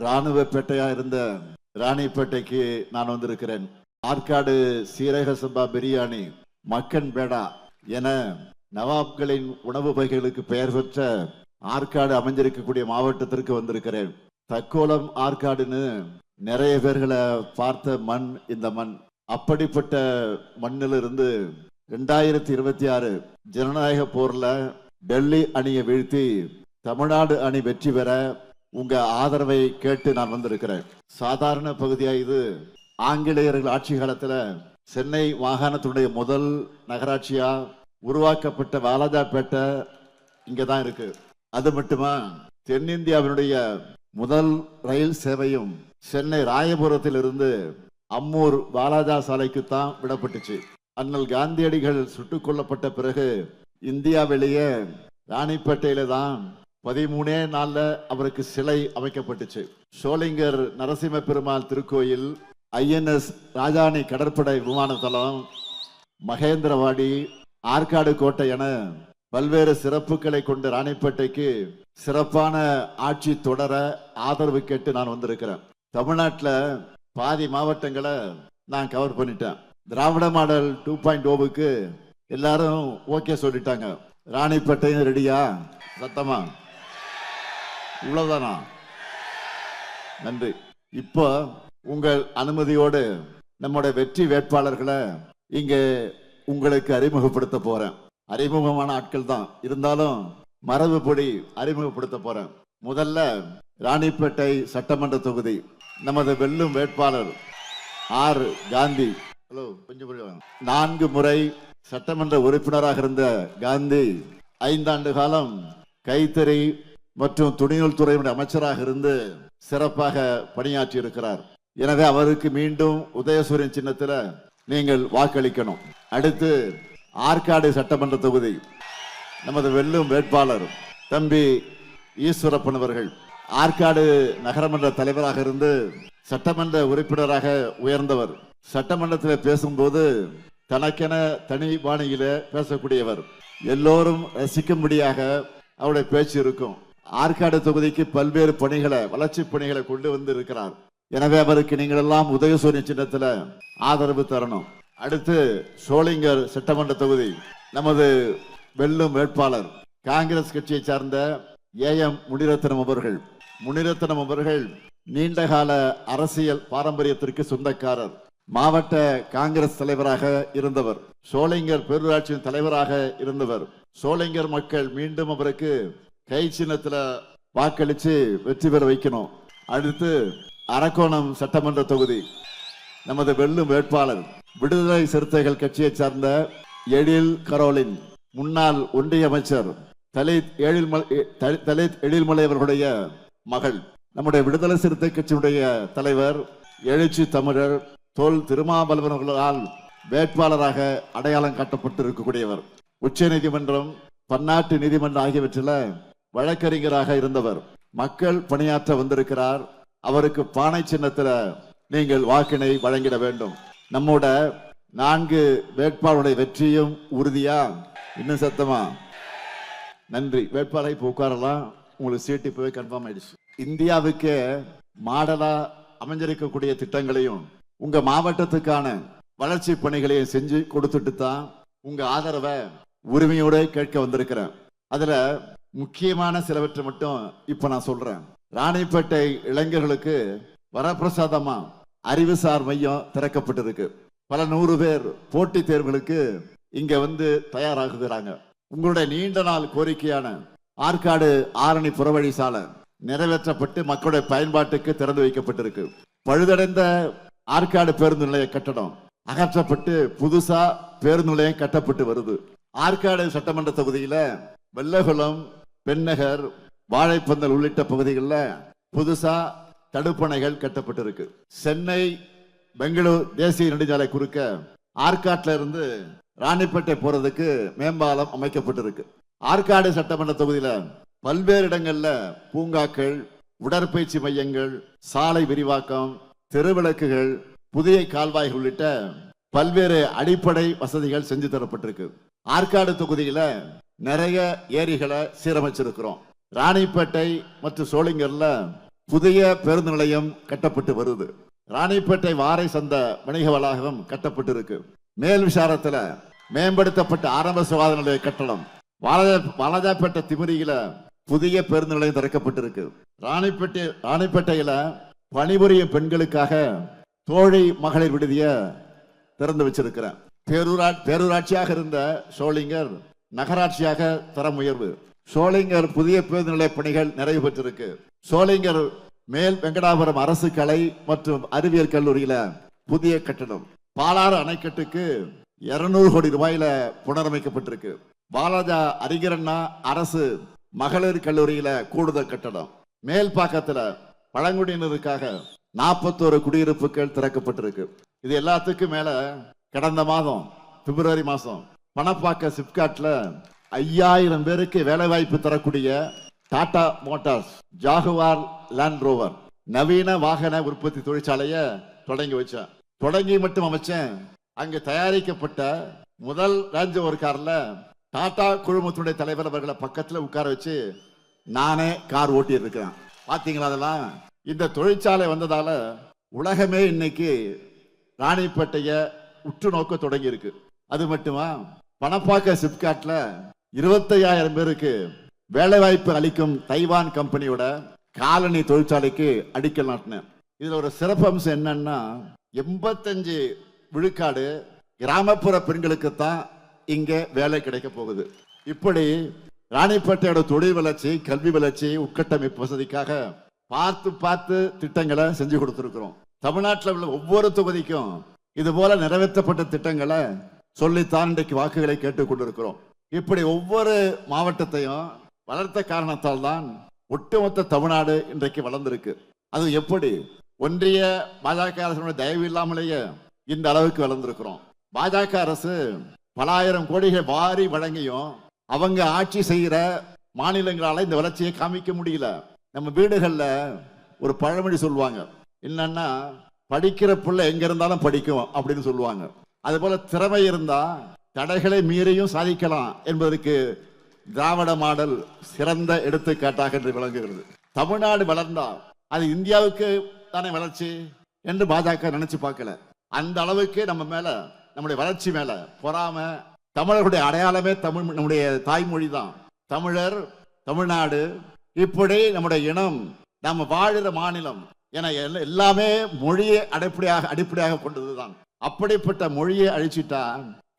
ராணுவப்பேட்டையா இருந்த ராணிப்பேட்டைக்கு நான் வந்திருக்கிறேன். ஆற்காடு சீரக சம்பா பிரியாணி, மக்கன் பேடா என நவாப்களின் உணவு வகைகளுக்கு பெயர் பெற்ற ஆற்காடு அமைஞ்சிருக்கக்கூடிய மாவட்டத்திற்கு வந்திருக்கிறேன். தக்கோலம் ஆற்காடுன்னு நிறைய பேர்களை பார்த்த மண் இந்த மண். அப்படிப்பட்ட மண்ணிலிருந்து 2026 ஜனநாயக போர்ல டெல்லி அணியை வீழ்த்தி தமிழ்நாடு அணி வெற்றி பெற உங்க ஆதரவை கேட்டு நான் வந்திருக்கிறேன். சாதாரண பகுதியா இது. ஆங்கிலேயர்கள் ஆட்சி காலத்துல சென்னை மாகாணத்தினுடைய முதல் நகராட்சியா உருவாக்கப்பட்ட வாலாஜாப்பேட்டை இங்கதான் இருக்கு. அது மட்டுமா, தென்னிந்தியாவினுடைய முதல் ரயில் சேவையும் சென்னை ராயபுரத்தில் இருந்து அம்மூர் வாலாஜா சாலைக்குத்தான் விடப்பட்டுச்சு. அண்ணல் காந்தியடிகள் சுட்டுக் கொல்லப்பட்ட பிறகு இந்தியாவிலேயே ராணிப்பேட்டையில தான் 13 நாள்ல அவருக்கு சிலை அமைக்கப்பட்டுச்சு. சோளிங்கர் நரசிம்ம பெருமாள் திருக்கோயில், INS ராஜாணி கடற்படை விமான தளம், மகேந்திரவாடி, ஆற்காடு கோட்டை என பல்வேறு சிறப்புகளை கொண்டு ராணிப்பேட்டைக்கு சிறப்பான ஆட்சி தொடர ஆதரவு கேட்டு நான் வந்திருக்கிறேன். தமிழ்நாட்டில் பாதி மாவட்டங்களை நான் கவர் பண்ணிட்டேன். திராவிட மாடல் 2.0க்கு எல்லாரும் ஓகே சொல்லிட்டாங்க. ராணிப்பேட்டையும் ரெடியா? சத்தமா? இவ்வளவுதானா? நன்றி. இப்போ உங்கள் அனுமதியோடு நம்முடைய வெற்றி வேட்பாளர்களை இங்கே உங்களுக்கு அறிமுகப்படுத்த போறேன். அறிமுகமான ஆட்கள் தான் இருந்தாலும் மரபுப்படி அறிமுகப்படுத்த போறேன். முதல்ல ராணிப்பேட்டை சட்டமன்ற தொகுதி நமது வெல்லும் வேட்பாளர் ஆர் காந்தி. ஹலோ, கொஞ்சம் 4 முறை சட்டமன்ற உறுப்பினராக இருந்த காந்தி 5 ஆண்டு காலம் கைத்தறி மற்றும் துணிநூல் துறையினுடைய அமைச்சராக இருந்து சிறப்பாக பணியாற்றி இருக்கிறார். எனவே அவருக்கு மீண்டும் உதயசூரியன் சின்னத்தில் நீங்கள் வாக்களிக்கணும். அடுத்து ஆற்காடு சட்டமன்ற தொகுதி நமது வெல்லும் வேட்பாளர் தம்பி ஈஸ்வரப்பன் அவர்கள். ஆற்காடு நகரமன்ற தலைவராக இருந்து சட்டமன்ற உறுப்பினராக உயர்ந்தவர். சட்டமன்றத்தில் பேசும்போது தனக்கென தனி பாணியில பேசக்கூடியவர். எல்லோரும் ரசிக்கும்படியாக அவருடைய பேச்சு இருக்கும். ஆற்காடு தொகுதிக்கு பல்வேறு பணிகளை, வளர்ச்சி பணிகளை கொண்டு வந்து இருக்கிறார். எனவே அவருக்கு நீங்கள் எல்லாம் உதயசூரியன் சின்னத்தில் ஆதரவு தரணும். அடுத்து சோளிங்கர் சட்டமன்ற தொகுதி நமது வெல்லும் வேட்பாளர் காங்கிரஸ் கட்சியை சார்ந்த AM முனிரத்னம் அவர்கள். முனிரத்னம் அவர்கள் நீண்டகால அரசியல் பாரம்பரியத்திற்கு சொந்தக்காரர். மாவட்ட காங்கிரஸ் தலைவராக இருந்தவர். சோளிங்கர் பேரூராட்சியின் தலைவராக இருந்தவர். சோளிங்கர் மக்கள் மீண்டும் அவருக்கு கை சின்னத்துல வாக்களிச்சு வெற்றி பெற வைக்கணும். அடுத்து அரக்கோணம் சட்டமன்ற தொகுதி நமது வெல்லும் வேட்பாளர் விடுதலை சிறுத்தைகள் கட்சியை சார்ந்த எழில் கரோலின், முன்னாள் ஒன்றிய அமைச்சர் தலித் எழில்மலை அவர்களுடைய மகள். நம்முடைய விடுதலை சிறுத்தை கட்சியினுடைய தலைவர் எழுச்சி தமிழர் தொல் திருமாவளவன் அவர்களால் வேட்பாளராக அடையாளம் காட்டப்பட்டு இருக்கக்கூடியவர். உச்ச நீதிமன்றம், பன்னாட்டு நீதிமன்றம் ஆகியவற்றில் வழக்கறிஞராக இருந்தவர். மக்கள் பணியாற்ற வந்திருக்கிறார். அவருக்கு பானை சின்னத்தில் நீங்கள் வாக்கினை வழங்கிட வேண்டும். நம்மோட 4 வேட்பாளருடைய வெற்றியும் உறுதியா? இன்னும் சத்தமா? நன்றி. வேட்பாளரை உட்காரலாம். உங்களுக்கு சீட்டு இப்பவே கன்ஃபார்ம் ஆயிடுச்சு. இந்தியாவுக்கு மாடலா அமைஞ்சிருக்கக்கூடிய திட்டங்களையும் உங்க மாவட்டத்துக்கான வளர்ச்சி பணிகளையும் செஞ்சு கொடுத்துட்டு தான் உங்க ஆதரவை உரிமையோட கேட்க வந்திருக்கிறேன். அதுல முக்கியமான சிலவற்றை மட்டும் இப்ப நான் சொல்றேன். ராணிப்பேட்டை இளைஞர்களுக்கு வரப்பிரசாதமா அறிவுசார் மையம் திறக்கப்பட்டிருக்கு. பல 100 பேர் போட்டித் தேர்வுகளுக்கு இங்க வந்து தயாராகுகிறாங்க. உங்களுடைய நீண்ட நாள் கோரிக்கையான ஆற்காடு ஆரணி புறவழி சாலை நிறைவேற்றப்பட்டு மக்களுடைய பயன்பாட்டுக்கு திறந்து வைக்கப்பட்டிருக்கு. பழுதடைந்த ஆற்காடு பேருந்து நிலைய கட்டடம் அகற்றப்பட்டு புதுசா பேருந்து நிலையம் கட்டப்பட்டு வருது. ஆற்காடு சட்டமன்ற தொகுதியில வெள்ளகுளம், பெண்ணகர், வாழைப்பந்தல் உள்ளிட்ட பகுதிகளில் புதுசா தடுப்பணைகள் கட்டப்பட்டிருக்கு. சென்னை பெங்களூர் தேசிய நெடுஞ்சாலை குறுக்க ஆற்காட்டில இருந்து ராணிப்பேட்டை போறதுக்கு மேம்பாலம் அமைக்கப்பட்டிருக்கு. ஆற்காடு சட்டமன்ற தொகுதியில பல்வேறு இடங்கள்ல பூங்காக்கள், உடற்பயிற்சி மையங்கள், சாலை விரிவாக்கம், தெருவிளக்குகள், புதிய கால்வாய்கள் உள்ளிட்ட பல்வேறு அடிப்படை வசதிகள் செஞ்சு தரப்பட்டிருக்கு. ஆற்காடு தொகுதியில நிறைய ஏரிகளை சீரமைச்சிருக்கிறோம். ராணிப்பேட்டை மற்றும் சோளிங்கர்ல புதிய பேருந்து நிலையம் கட்டப்பட்டு வருது. ராணிப்பேட்டை வாரை சந்த வணிக வளாகம் கட்டப்பட்டு இருக்கு. மேல் விசாரத்துல மேம்படுத்தப்பட்ட ஆரம்ப சுகாதார நிலைய கட்டணம். வாலாஜாப்பேட்டை திமிரியில புதிய பேருந்து நிலையம் திறக்கப்பட்டிருக்கு. ராணிப்பேட்டையில பணிபுரியும் பெண்களுக்காக தோழி மகளிர் விடுதிய திறந்து வச்சிருக்கிறேன். பேரூராட்சியாக இருந்த சோளிங்கர் நகராட்சியாக தரம் உயர்வு. சோளிங்கர் புதிய பேருந்து நிலைய பணிகள் நிறைவு பெற்றிருக்கு. சோளிங்கர் மேல் வெங்கடாபுரம் அரசு கலை மற்றும் அறிவியல் கல்லூரியில புதிய கட்டணம். பாலாறு அணைக்கட்டுக்கு 200 கோடி ரூபாயில புனரமைக்கப்பட்டிருக்கு. பாலாஜா அறிஞரண்ணா அரசு மகளிர் கல்லூரியில கூடுதல் கட்டணம். மேல் பாக்கத்துல பழங்குடியினருக்காக 41 குடியிருப்புகள் திறக்கப்பட்டிருக்கு. இது எல்லாத்துக்கும் மேல கடந்த மாதம் பிப்ரவரி மாசம் பணப்பாக்க சிப்காட்ல 5000 பேருக்கு வேலை வாய்ப்பு தரக்கூடிய Tata Motors Jaguar land rover நவீன வாகன உற்பத்தி தொழிற்சாலைய தொடங்கி வச்சேன். தொடங்கி மட்டும் அமைச்சேன். அங்கு தயாரிக்கப்பட்ட முதல் ரேஞ்ச் ரோவர் கார்ல டாடா குழுமத்தினுடைய தலைவர் அவர்களை பக்கத்துல உட்கார வச்சு நானே கார் ஓட்டி இருக்கிறேன். பாத்தீங்களா? அதெல்லாம் இந்த தொழிற்சாலை வந்ததால உலகமே இன்னைக்கு ராணிப்பேட்டைய உற்று நோக்க தொடங்கி இருக்கு. அது மட்டுமா, பணப்பாக்க சிப்காட்ல 25000 பேருக்கு வேலை வாய்ப்பு அளிக்கும் தைவான் கம்பெனியோட காலனி தொழிற்சாலைக்கு அடிக்கல் நாட்டினேன். இதுல ஒரு சிறப்பு அம்சம் என்னன்னா 85 விழுக்காடு கிராமப்புற பெண்களுக்கு தான் இங்க வேலை கிடைக்க போகுது. இப்படி ராணிப்பேட்டையோட தொழில் வளர்ச்சி, கல்வி வளர்ச்சி, உட்கட்டமைப்பு வசதிக்காக பார்த்து பார்த்து திட்டங்களை செஞ்சு கொடுத்திருக்கிறோம். தமிழ்நாட்டில் உள்ள ஒவ்வொரு தொகுதிக்கும் இது போல நிறைவேற்றப்பட்ட திட்டங்களை சொல்லித்தான் இன்றைக்கு வாக்குகளை கேட்டுக் கொண்டிருக்கிறோம். இப்படி ஒவ்வொரு மாவட்டத்தையும் வளர்த்த காரணத்தால் தான் ஒட்டுமொத்த தமிழ்நாடு இன்றைக்கு வளர்ந்திருக்கு. அது எப்படி? ஒன்றிய பாஜக அரசு தயவு இல்லாமலேயே இந்த அளவுக்கு வளர்ந்திருக்கிறோம். பாஜக அரசு பல ஆயிரம் கோடிகள் வாரி வழங்கியும் அவங்க ஆட்சி செய்கிற மாநிலங்களால இந்த வளர்ச்சியை காமிக்க முடியல. நம்ம வீடுகள்ல ஒரு பழமொழி சொல்லுவாங்க, என்னன்னா படிக்கிற பிள்ளை எங்க இருந்தாலும் படிக்கும் அப்படின்னு சொல்லுவாங்க. அது போல திறமை இருந்தா தடைகளை மீறியும் சாதிக்கலாம் என்பதற்கு திராவிட மாடல் சிறந்த எடுத்துக்காட்டாக என்று விளங்குகிறது. தமிழ்நாடு வளர்ந்தா அது இந்தியாவுக்கு தானே வளர்ச்சி என்று பாஜக நினைச்சு பார்க்கல. அந்த அளவுக்கு நம்ம மேல, நம்முடைய வளர்ச்சி மேல பொறாம. தமிழர்களுடைய அடையாளமே தமிழ், நம்முடைய தாய்மொழி தான். தமிழர், தமிழ்நாடு, இப்படி நம்முடைய இனம், நம்ம வாழுற மாநிலம் என எல்லாமே மொழியை அடிப்படையாக கொண்டதுதான். அப்படிப்பட்ட மொழியை அழிச்சிட்டா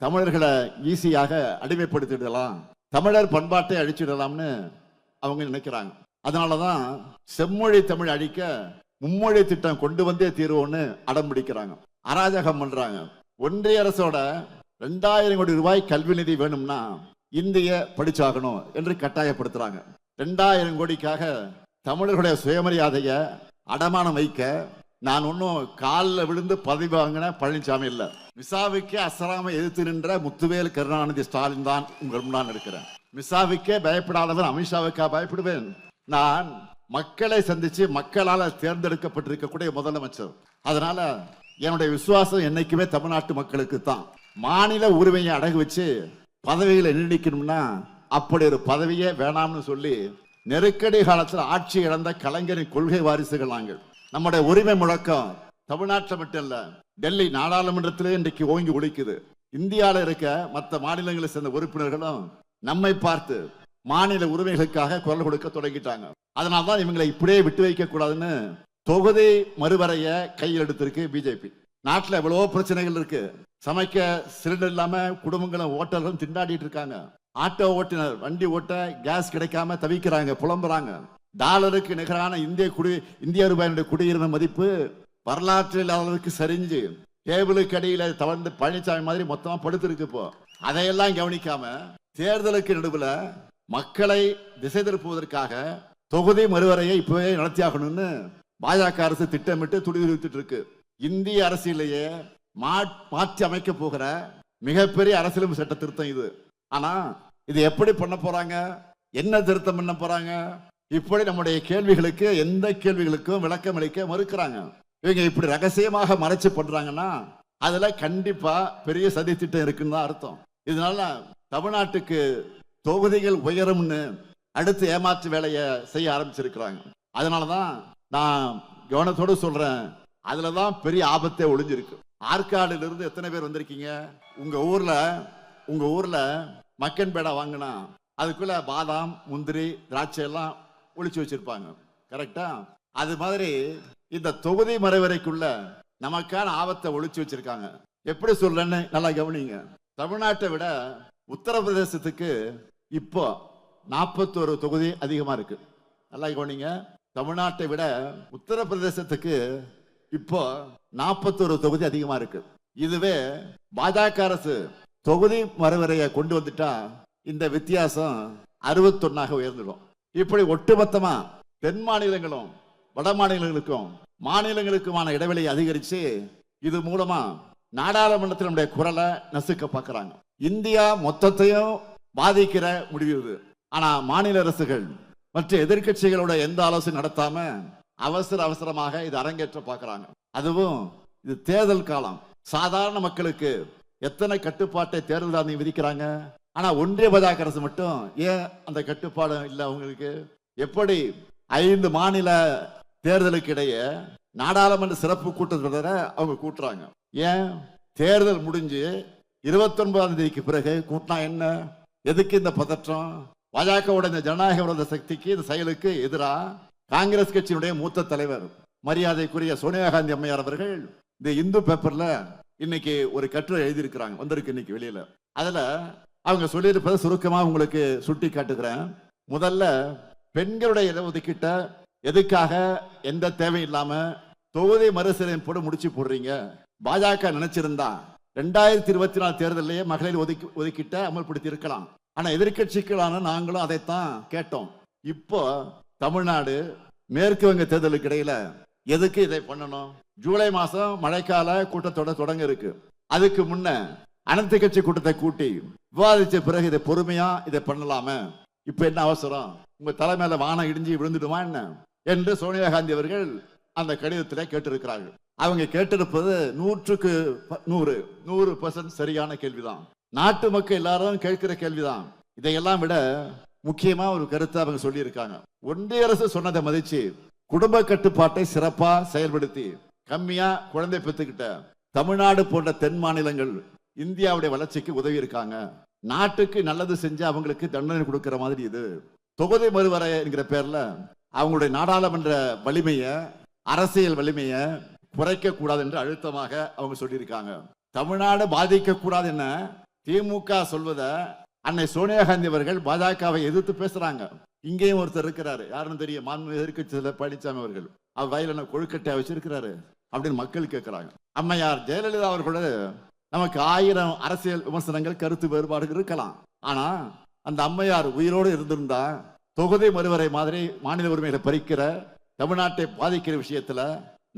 தமிழர்களை ஈஸியாக அடிமைப்படுத்திடலாம், தமிழர் பண்பாட்டை அழிச்சிடலாம்னு அவங்க நினைக்கிறாங்க. அதனாலதான் செம்மொழி தமிழ் அழிக்க மும்மொழி திட்டம் கொண்டு வந்தே தீர்வோன்னு அடம் பிடிக்கிறாங்க, அராஜகம் பண்றாங்க. ஒன்றிய அரசோட 2000 கோடி ரூபாய் கல்வி நிதி வேணும்னா இந்திய படிச்சாகணும் என்று கட்டாயப்படுத்துறாங்க. 2000 கோடிக்காக தமிழர்களுடைய சுயமரியாதைய அடமானம் வைக்க நான் ஒன்னும் காலில் விழுந்து பதவி வாங்கின பழனிசாமி இல்ல. மிசாவுக்கே அசராம எதிர்த்து நின்ற முத்துவேல் கருணாநிதி ஸ்டாலின் தான் உங்கள் முன்னால் இருக்கிறேன். மிசாவுக்கே பயப்படாதவன் அமித்ஷாவுக்கா பயப்படுவேன்? நான் மக்களை சந்திச்சு மக்களால் தேர்ந்தெடுக்கப்பட்டிருக்கக்கூடிய முதலமைச்சர். அதனால என்னுடைய விசுவாசம் என்னைக்குமே தமிழ்நாட்டு மக்களுக்கு தான். மாநில உரிமையை அடகு வச்சு பதவிகளை நீடிக்கணும்னா அப்படி ஒரு பதவியே வேணாம்னு சொல்லி நெருக்கடி காலத்தில் ஆட்சி இழந்த கலைஞரின் கொள்கை வாரிசுகள் நாங்கள். நம்முடைய உரிமை முழக்கம் தமிழ்நாட்டில் மட்டும் இல்ல, டெல்லி நாடாளுமன்றத்திலே இன்றைக்கு ஓங்கி ஒலிக்குது. இந்தியாவில் இருக்க மற்ற மாநிலங்களை சேர்ந்த உறுப்பினர்களும் நம்மை பார்த்து மாநில உரிமைகளுக்காக குரல் கொடுக்க தொடங்கிட்டாங்க. அதனால்தான் இவங்களை இப்படியே விட்டு வைக்க கூடாதுன்னு தொகுதி மறுவரைய கையில் எடுத்திருக்கு பிஜேபி. நாட்டில் எவ்வளவோ பிரச்சனைகள் இருக்கு. சமைக்க சிலிண்டர் இல்லாம குடும்பங்களும் ஓட்டர்களும் திண்டாடிட்டு இருக்காங்க. ஆட்டோ ஓட்டுநர் வண்டி ஓட்ட கேஸ் கிடைக்காம தவிக்கிறாங்க, புலம்புறாங்க. டாலருக்கு நிகரான இந்திய ரூபாயினுடைய குடியுரிமை மதிப்பு வரலாற்றில் அளவுக்கு சரிஞ்சு டேபிளுக்கு அடியில தவழ்ந்து பழனிசாமி மாதிரி மொத்தமா படுத்திருக்கு. இப்போ அதையெல்லாம் கவனிக்காம தேர்தலுக்கு நடுவில் மக்களை திசை திருப்புவதற்காக தொகுதி மறுவரையை இப்பவே நடத்தியாகணும்னு பாஜக அரசு திட்டமிட்டு துடிதுடித்துட்டு இருக்கு. இந்திய அரசியலையே மாற்றி அமைக்க போகிற மிகப்பெரிய அரசியலமைப்பு சட்ட திருத்தம் இது. ஆனா இது எப்படி பண்ண போறாங்க, என்ன திருத்தம் பண்ண போறாங்க? இப்படி நம்முடைய கேள்விகளுக்கு, எந்த கேள்விகளுக்கும் விளக்கம் அளிக்க மறுக்கிறாங்க. இவங்க இப்படி ரகசியமாக மறைச்சு பண்றாங்கன்னா அதுல கண்டிப்பா பெரிய சதி திட்டம் இருக்குன்னு தான் அர்த்தம். இதனால தமிழ்நாட்டுக்கு தொகுதிகள் உயரும்னு அடுத்து ஏமாற்று வேலையை செய்ய ஆரம்பிச்சிருக்கிறாங்க. அதனாலதான் நான் கவனத்தோடு சொல்றேன், அதுலதான் பெரிய ஆபத்தே ஒளிஞ்சிருக்கு. ஆற்காடுல இருந்து எத்தனை பேர் வந்திருக்கீங்க? உங்க ஊர்ல மக்கன் பேடா வாங்கினா அதுக்குள்ள பாதாம், முந்திரி, திராட்சை எல்லாம் ஒளிச்சு வச்சிருப்பாங்க. கரெக்டா? அது மாதிரி இந்த தொகுதி மறைவரைக்குள்ள நமக்கான ஆபத்தை ஒளிச்சு வச்சிருக்காங்க. எப்படி சொல்றேன்னு நல்லா கவனிங்க. தமிழ்நாட்டை விட உத்தரப்பிரதேசத்துக்கு இப்போ 41 தொகுதி அதிகமா இருக்கு. நல்லா கவனிங்க. தமிழ்நாட்டை விட உத்தரப்பிரதேசத்துக்கு இப்போ 41 தொகுதி அதிகமா இருக்கு. இதுவே பாஜக அரசு தொகுதி மறுவரையை கொண்டு வந்துட்டா இந்த வித்தியாசம் 61 உயர்ந்துடும். இப்படி ஒட்டுமொத்தமா தென் மாநிலங்களும் வட மாநிலங்களுக்கும் மாநிலங்களுக்குமான இடைவெளியை அதிகரிச்சு இது மூலமா நாடாளுமன்றத்தில் நம்முடைய குரலை நசுக்க பார்க்கிறாங்க. இந்தியா மொத்தத்தையும் பாதிக்கிற முடிவு இது. ஆனா மாநில அரசுகள் மற்ற எதிர்கட்சிகளோட எந்த ஆலோசனை நடத்தாம அவசரமாக இது அரங்கேற்ற பார்க்கிறாங்க. அதுவும் இது தேர்தல் காலம். சாதாரண மக்களுக்கு எத்தனை கட்டுப்பாட்டை தேர்தல் ஆணையம் விதிக்கிறாங்க. ஆனா ஒன்றிய பாஜக அரசு மட்டும் ஏன் அந்த கட்டுப்பாடு இல்லை அவங்களுக்கு? எப்படி 5 மாநில தேர்தலுக்கு இடையே நாடாளுமன்ற சிறப்பு கூட்டத்தொடர அவங்க கூட்டுறாங்க? ஏன்? தேர்தல் முடிஞ்சு 29ஆம் தேதிக்கு பிறகு கூட்டினா என்ன? எதுக்கு இந்த பதற்றம்? பாஜகவோட இந்த ஜனநாயக விரோத சக்திக்கு, இந்த செயலுக்கு எதிராக காங்கிரஸ் கட்சியினுடைய மூத்த தலைவர் மரியாதைக்குரிய சோனியா காந்தி அம்மையார் அவர்கள் இந்த இந்து பேப்பர்ல இன்னைக்கு ஒரு கட்டுரை எழுதியிருக்கிறாங்க, வந்திருக்கு இன்னைக்கு வெளியில. அதுல அவங்க சொல்லியிருப்பதை சுருக்கமா உங்களுக்கு சுட்டி காட்டுகிறேன். முதல்ல பெண்களுடைய இடஒதுக்கீட்ட எதுக்காக எந்த தேவை இல்லாம தொகுதி மறுசீரமைப்பு போட்டு முடிச்சு போடுறீங்க? பாஜக நினைச்சிருந்தா 2024 தேர்தலையே மகளிர் ஒதுக்கிட்ட அமல்படுத்தி இருக்கலாம். ஆனா எதிர்கட்சிகளான நாங்களும் அதைத்தான் கேட்டோம். இப்போ தமிழ்நாடு மேற்கு வங்க தேர்தலுக்கு இடையில எதுக்கு இதை பண்ணணும்? ஜூலை மாசம் மழைக்கால கூட்டத்தொடர் தொடங்க இருக்கு. அதுக்கு முன்ன அனைத்து கட்சி கூட்டத்தை கூட்டி விவாதிச்ச பிறகு இதை பொறுமையா இதை பண்ணலாமே. இப்ப என்ன அவசரம்? உங்க தலைமையில வானம் இடிஞ்சு விழுந்துடுமா என்ன என்று சோனியா காந்தி அவர்கள் அந்த கடிதத்திலே கேட்டிருக்கிறார்கள். அவங்க கேட்டிருப்பது 100க்கு 100% சரியான கேள்விதான். நாட்டு மக்கள் எல்லாரும் கேட்கிற கேள்விதான். இதையெல்லாம் விட முக்கியமா ஒரு கருத்தை அவங்க சொல்லி இருக்காங்க. ஒன்றிய அரசு சொன்னதை மதிச்சு குடும்ப கட்டுப்பாட்டை சிறப்பா செயல்படுத்தி கம்மியா குழந்தை பெற்றுக்கிட்ட தமிழ்நாடு போன்ற தென் மாநிலங்கள் இந்தியாவுடைய வளர்ச்சிக்கு உதவி இருக்காங்க. நாட்டுக்கு நல்லது செஞ்சு அவங்களுக்கு தண்டனை கொடுக்கிற மாதிரி இது. தொகுதி மறுவரை என்கிற பேர்ல அவங்களுடைய நாடாளுமன்ற வலிமைய, அரசியல் வலிமைய குறைக்க கூடாது என்று அழுத்தமாக அவங்க சொல்லியிருக்காங்க. தமிழ்நாடு பாதிக்க கூடாது என்ன திமுக சொல்வத அன்னை சோனியா காந்தி அவர்கள் பாஜகவை எதிர்த்து பேசுறாங்க. இங்கேயும் ஒருத்தர் இருக்கிறாரு, யாருன்னு தெரியும், மாண்பு எதிர்க்கட்சி பழனிசாமி அவர்கள். அவர் வயல கொழுக்கட்டையா வச்சிருக்கிறாரு அப்படின்னு மக்கள் கேட்கிறாங்க. அம்மையார் ஜெயலலிதா அவர்களோட நமக்கு 1000 அரசியல் விமர்சனங்கள், கருத்து வேறுபாடுகள் இருக்கலாம். ஆனா அந்த அம்மையார் உயிரோடு இருந்திருந்தா தொகுதி மறுவரை மாதிரி மாநில உரிமைகளை பறிக்கிற, தமிழ்நாட்டை பாதிக்கிற விஷயத்துல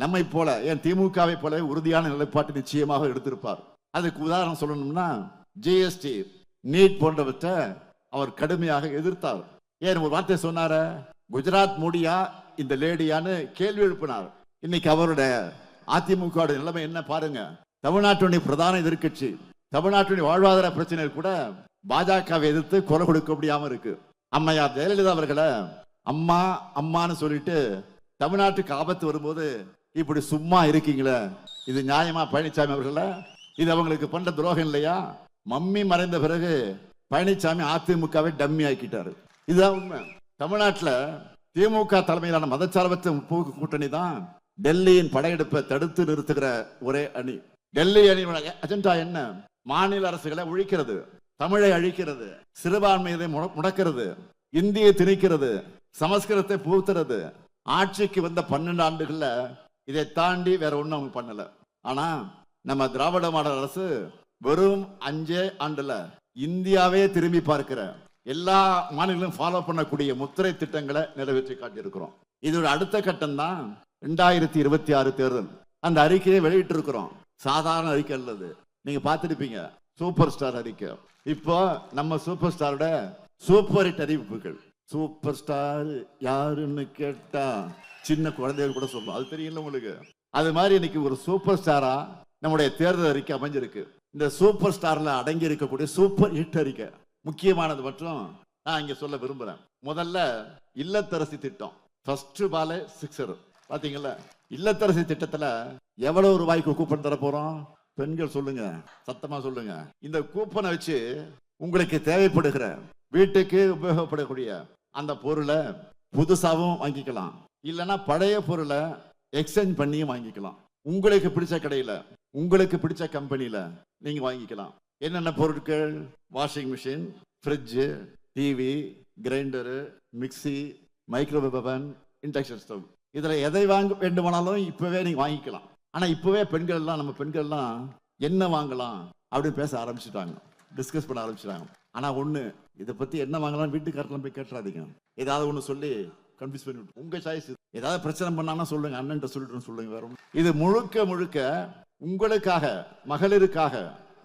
நம்மை போல, ஏன் திமுகவை போல உறுதியான நிலைப்பாட்டை நிச்சயமாக எடுத்திருப்பார். அதுக்கு உதாரணம் சொல்லணும்னா ஜிஎஸ்டி, நீட் போன்றவற்றை அவர் கடுமையாக எதிர்த்தார். ஏன் ஒரு வார்த்தை சொன்னார, குஜராத் மோடியா இந்த லேடியான்னு கேள்வி எழுப்பினார். இன்னைக்கு அவருடைய அதிமுக நிலைமை என்ன பாருங்க. தமிழ்நாட்டுடைய பிரதான எதிர்கட்சி, தமிழ்நாட்டுடைய வாழ்வாதார பிரச்சனைகள் கூட பாஜகவை எதிர்த்து குரல் கொடுக்க முடியாம இருக்கு. அம்மையார் ஜெயலலிதா அவர்களை அம்மா அம்மான்னு சொல்லிட்டு தமிழ்நாட்டுக்கு ஆபத்து வரும்போது இப்படி சும்மா இருக்கீங்களே, இது நியாயமா? பழனிசாமி அவர்கள இது அவங்களுக்கு பண்ற துரோகம் இல்லையா? மம்மி மறைந்த பிறகு பழனிசாமி அதிமுகவை டம்மி ஆக்கிட்டாரு. இதுதான் உண்மை. தமிழ்நாட்டில் திமுக தலைமையிலான மதச்சார்பற்ற முற்போக்கு கூட்டணி தான் டெல்லியின் படையெடுப்பை தடுத்து நிறுத்துகிற ஒரே அணி. டெல்லி அணியோட அஜெண்டா என்ன? மாநில அரசுகளை ஒழிக்கிறது, தமிழை அழிக்கிறது, சிறுபான்மையை முடக்கிறது, இந்தியை திணிக்கிறது, சமஸ்கிருதத்தை புகுத்துறது. ஆட்சிக்கு வந்த 12 ஆண்டுகள்ல இதை தாண்டி வேற ஒண்ணும் அவங்க பண்ணல. ஆனா நம்ம திராவிட மாடல் அரசு வெறும் 5 ஆண்டுல இந்தியாவே திரும்பி பார்க்கிற, எல்லா மாநிலங்களும் ஃபாலோ பண்ணக்கூடிய முத்திரை திட்டங்களை நிறைவேற்றி காட்டியிருக்கிறோம். இதோட அடுத்த கட்டம் தான் 2026 தேர்தல். அந்த அறிக்கையை வெளியிட்டு இருக்கிறோம். சாதாரண அறிக்கை அல்லது, நீங்க பார்த்திருப்பீங்க, சூப்பர் ஸ்டார் அறிக்கை. இப்போ நம்ம சூப்பர் ஸ்டாரோட சூப்பர் ஹிட் அறிவிப்புகள். சூப்பர் ஸ்டார் யாருன்னு கேட்டா சின்ன குழந்தைகள் கூட சொல்லும், அது தெரியல உங்களுக்கு. அது மாதிரி இன்னைக்கு ஒரு சூப்பர் ஸ்டாரா நம்முடைய தேர்தல் அறிக்கை அமைஞ்சிருக்கு. இந்த சூப்பர் ஸ்டார்ல அடங்கி இருக்கக்கூடிய சூப்பர் ஹிட் அறிக்கை முக்கியமானது மற்றும் நான் இங்க சொல்ல விரும்புறேன். முதல்ல இல்லத்தரசி திட்டம். First ball sixer. பாத்தீங்களா? இல்லத்தரசி திட்டத்துல எவ்வளவு ரூபாய்க்கு கூப்பன் தர போறோம்? பெண்கள் சொல்லுங்க, சத்தமா சொல்லுங்க. இந்த கூப்பனை வச்சு உங்களுக்கு தேவைப்படுகிற வீட்டுக்கு உபயோகப்படக்கூடிய அந்த பொருளை புதுசாவும் வாங்கிக்கலாம், இல்லைன்னா பழைய பொருளை எக்ஸ்சேஞ்ச் பண்ணியும் வாங்கிக்கலாம். உங்களுக்கு பிடிச்ச கடையில, உங்களுக்கு பிடிச்ச கம்பெனியில நீங்க வாங்கிக்கலாம். என்னென்ன பொருட்கள்? Washing machine, fridge, TV, grinder, mixie, microwave அவன், இண்டக்ஷன் ஸ்டவ். இதுல எதை வாங்க வேண்டுமானாலும் இப்பவே நீங்க வாங்கிக்கலாம். ஆனா இப்பவே பெண்கள் எல்லாம், நம்ம பெண்கள் எல்லாம் என்ன வாங்கலாம் அப்படின்னு பேச ஆரம்பிச்சுட்டாங்க, டிஸ்கஸ் பண்ண ஆரம்பிச்சுட்டாங்க. ஆனா ஒண்ணு, இதை பத்தி என்ன வாங்கலாம் வீட்டுக்காரர்கள் போய் கேட்டுறாதீங்க. ஏதாவது ஒண்ணு சொல்லி கன்ஃபியூஸ் பண்ணி விட்டு உங்க சாய்ஸ். ஏதாவது பிரச்சனை பண்ணாங்கன்னா சொல்லுங்க, அண்ணன் சொல்லிட்டு சொல்லுங்க. வேற இது முழுக்க முழுக்க உங்களுக்காக, மகளிருக்காக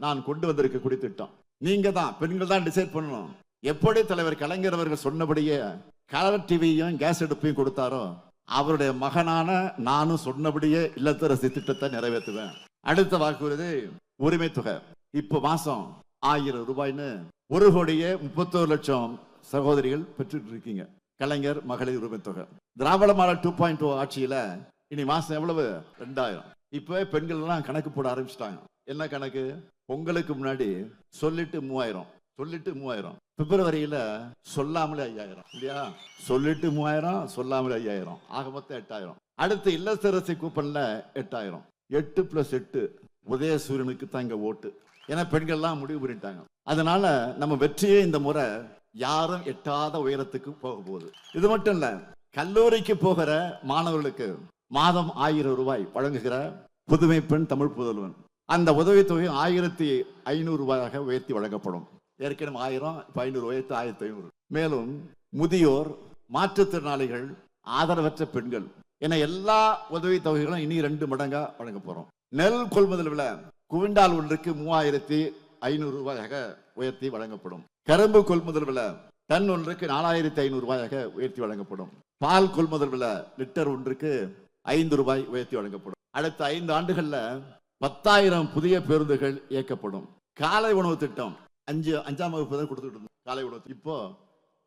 நான் கொண்டு வந்திருக்கக்கூடிய திட்டம். நீங்க தான், பெண்கள் தான் டிசைட் பண்ணணும். எப்படி தலைவர் கலைஞர் அவர்கள் சொன்னபடியே கலர் டிவியும் கேஸ் அடுப்பையும் கொடுத்தாரோ, அவருடைய மகனான நானும் சொன்னபடியே இல்லத்தரசி திட்டத்தை நிறைவேற்றுவேன். அடுத்த வாக்குறுதி உரிமை தொகை. இப்ப மாசம் 1000 ரூபாய்னு 1,31,00,000 சகோதரிகள் பெற்றுட்டு இருக்கீங்க. கலைஞர் மகளிர் உரிமை தொகை. திராவிட மாடல் 2.0 ஆட்சியில இனி மாசம் எவ்வளவு? 2000. இப்பவே பெண்கள் எல்லாம் கணக்கு போட ஆரம்பிச்சிட்டாங்க. என்ன கணக்கு? பொங்கலுக்கு முன்னாடி சொல்லிட்டு 3000, சொல்லிட்டு 3000. பிப்ரவரியில சொல்லாமலே 5000 இல்லையா? சொல்லிட்டு 3000, சொல்லாமலே 5000, ஆக மொத்தம் 8000. அடுத்து இல்லத்தரசி கூப்பன்ல 8000. 8 + 8 உதயசூரியனுக்கு தான் இங்க ஓட்டு. ஏன்னா பெண்கள்லாம் முடிவு பண்ணிட்டாங்க. அதனால நம்ம வெற்றியே இந்த முறை யாரும் எட்டாத உயரத்துக்கு போக போகுது. இது மட்டும் இல்ல, கல்லூரிக்கு போகிற மாணவர்களுக்கு மாதம் 1000 ரூபாய் வழங்குகிற புதுமை பெண் தமிழ் புதல்வன். அந்த உதவித்தொகை 1500 ரூபாயாக உயர்த்தி வழங்கப்படும். ஏற்கனவே 1000, இப்ப 500 உயர்த்தி 1500. மேலும் முதியோர், மாற்றுத்திறனாளிகள், ஆதரவற்ற பெண்கள் என எல்லா உதவி தொகைகளும் இனி 2 மடங்கா வழங்க போறோம். நெல் கொள்முதல் விலை குவிண்டால் ஒன்றுக்கு 3500 ரூபாயாக உயர்த்தி வழங்கப்படும். கரும்பு கொள்முதல் விலை டன் ஒன்றுக்கு 4500 ரூபாயாக உயர்த்தி வழங்கப்படும். பால் கொள்முதல் விலை லிட்டர் ஒன்றுக்கு 5 ரூபாய் உயர்த்தி வழங்கப்படும். அடுத்த 5 ஆண்டுகள்ல 10,000 புதிய பேருந்துகள் இயக்கப்படும். காலை உணவு திட்டம் 5ஆம் வகுப்பு தான் கொடுத்துட்டு இருந்தோம். காலை உணவு இப்போ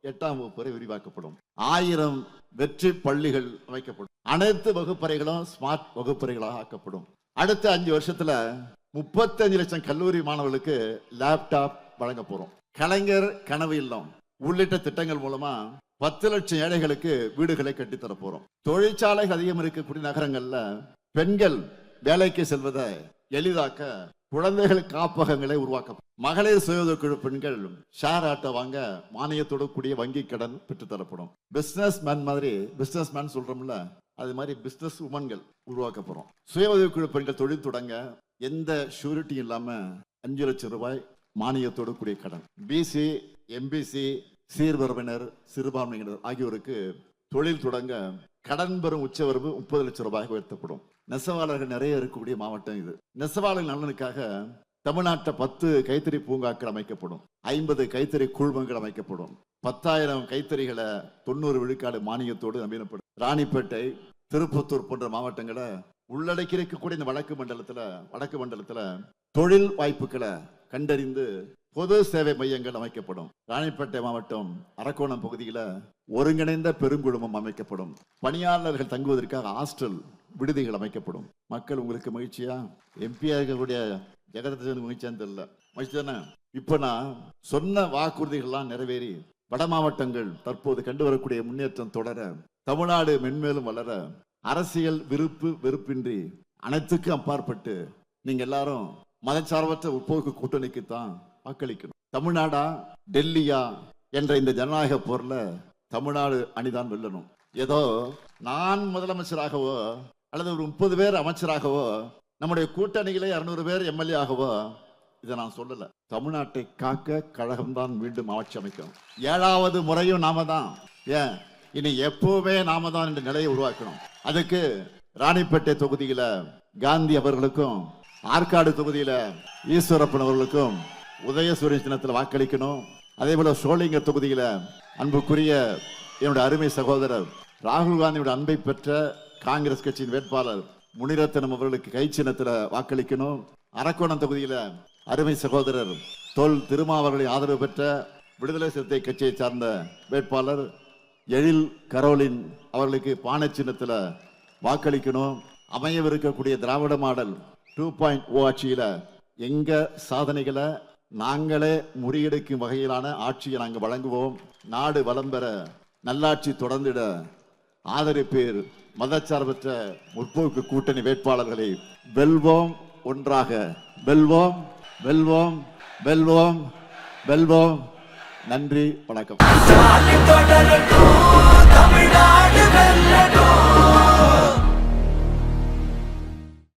8ஆம் வகுப்பு வரை விரிவாக்கப்படும். 1000 வெற்றி பள்ளிகள் அமைக்கப்படும். அனைத்து வகுப்பறைகளும் ஸ்மார்ட் வகுப்பறைகளாக ஆக்கப்படும். அடுத்த 5 வருஷத்துல 35 லட்சம் கல்லூரி மாணவர்களுக்கு லேப்டாப் வழங்க போறோம். கலைஞர் கனவு இல்லம் உள்ளிட்ட திட்டங்கள் மூலமா 10 லட்சம் ஏழைகளுக்கு வீடுகளை கட்டித்தர போறோம். தொழிற்சாலைகள் அதிகம் இருக்கக்கூடிய நகரங்கள்ல பெண்கள் வேலைக்கு செல்வதை எளிதாக்க குழந்தைகள் காப்பகங்களை உருவாக்க, மகளிர் சுய குழு பெண்கள் ஷேர் ஆட்டோ வாங்க மானியத்தோடு கூடிய வங்கி கடன் பெற்று தரப்படும். பிசினஸ் மேன் மாதிரி, பிசினஸ் மேன் சொல்றோம்ல, அது மாதிரி பிசினஸ் உமன்கள் உருவாக்க போறோம். சுய உதவிக்குழு பெண்கள் தொழில் தொடங்க எந்த ஷூரிட்டி இல்லாம 5 லட்சம் ரூபாய் மானியத்தோடு கூடிய கடன். பிசி, எம்பிசி, சீர்வரவினர், சிறுபான்மையினர் ஆகியோருக்கு தொழில் தொடங்க கடன் பெறும் உச்சவரம்பு 30 லட்சம் ரூபாய் உயர்த்தப்படும். நெசவாளர்கள் நிறைய இருக்கக்கூடிய மாவட்டம் இது. நெசவாளர்கள் நலனுக்காக தமிழ்நாட்டை 10 கைத்தறி பூங்காக்கள் அமைக்கப்படும். 50 கைத்தறி குழுமங்கள் அமைக்கப்படும். 10,000 கைத்தறிகளை 90 விழுக்காடு மானியத்தோடு நம்பினப்படும். ராணிப்பேட்டை, திருப்பத்தூர் போன்ற மாவட்டங்களை உள்ளடக்கி இருக்கக்கூடிய இந்த வடக்கு மண்டலத்துல தொழில் வாய்ப்புகளை கண்டறிந்து பொது சேவை மையங்கள் அமைக்கப்படும். ராணிப்பேட்டை மாவட்டம் அரக்கோணம் பகுதியில ஒருங்கிணைந்த பெருங்குழுமம் அமைக்கப்படும். பணியாளர்கள் தங்குவதற்காக ஹாஸ்டல் விடுதிகள் அமைக்கப்படும். மக்கள் உங்களுக்கு மகிழ்ச்சியா? எம்பியா இருக்கக்கூடிய ஜெகதீசன் மகிழ்ச்சியான்னு தெரியல, மகிழ்ச்சி தானே? இப்ப நான் சொன்ன வாக்குறுதிகள்லாம் நிறைவேறி வட மாவட்டங்கள் தற்போது கண்டு வரக்கூடிய முன்னேற்றம் தொடர, தமிழ்நாடு மென்மேலும் வளர, அரசியல் வெறுப்பின்றி அனைத்துக்கும் அப்பாற்பட்டு நீங்க எல்லாரும் மதச்சார்பற்ற முற்போக்கு கூட்டணிக்குத்தான் வாக்களிக்கணும். தமிழ்நாடா டெல்லியா என்ற இந்த ஜனநாயக போர்ல தமிழ்நாடு அணிதான் வெல்லணும். ஏதோ நான் முதலமைச்சராகவோ அல்லது ஒரு 30 பேர் அமைச்சராகவோ நம்முடைய கூட்டணிகளே 200 பேர் எம்எல்ஏ ஆகவோ இதை நான் சொல்லல. தமிழ்நாட்டை காக்க கழகம்தான் மீண்டும் ஆட்சி அமைக்கணும். 7வது முறையும் நாம தான், ஏன் இனி எப்பவுமே நாம தான் என்ற நிலையை உருவாக்கணும். அதுக்கு ராணிப்பேட்டை தொகுதியில காந்தி அவர்களுக்கும், ஆற்காடு தொகுதியில ஈஸ்வரப்பன் அவர்களுக்கும் உதயசூரியன் சின்னத்தில் வாக்களிக்கணும். அதே போல சோளிங்க தொகுதியில அன்புக்குரிய என்னுடைய அருமை சகோதரர் ராகுல் காந்தியுடைய அன்பை பெற்ற காங்கிரஸ் கட்சியின் வேட்பாளர் முனிரத்னம் அவர்களுக்கு கை சின்னத்தில் வாக்களிக்கணும். அரக்கோணம் தொகுதியில அருமை சகோதரர் தொல் திருமாவர்களை ஆதரவு பெற்ற விடுதலை சிறுத்தை கட்சியை சார்ந்த வேட்பாளர் எழில் கரோலின் அவர்களுக்கு பானை சின்னத்தில் வாக்களிக்கணும். அமையவிருக்கக்கூடிய திராவிட மாடல் 2.0 ஆட்சியில எங்க சாதனைகளை நாங்களே முறியடிக்கும் வகையிலான ஆட்சியை நாங்கள் வழங்குவோம். நாடு வளம் பெற, நல்லாட்சி தொடர்ந்திட ஆதரிப்பேர். மதச்சார்பற்ற முற்போக்கு கூட்டணி வேட்பாளர்களை வெல்வோம், ஒன்றாக வெல்வோம், வெல்வோம், வெல்வோம், வெல்வோம். நன்றி, வணக்கம்.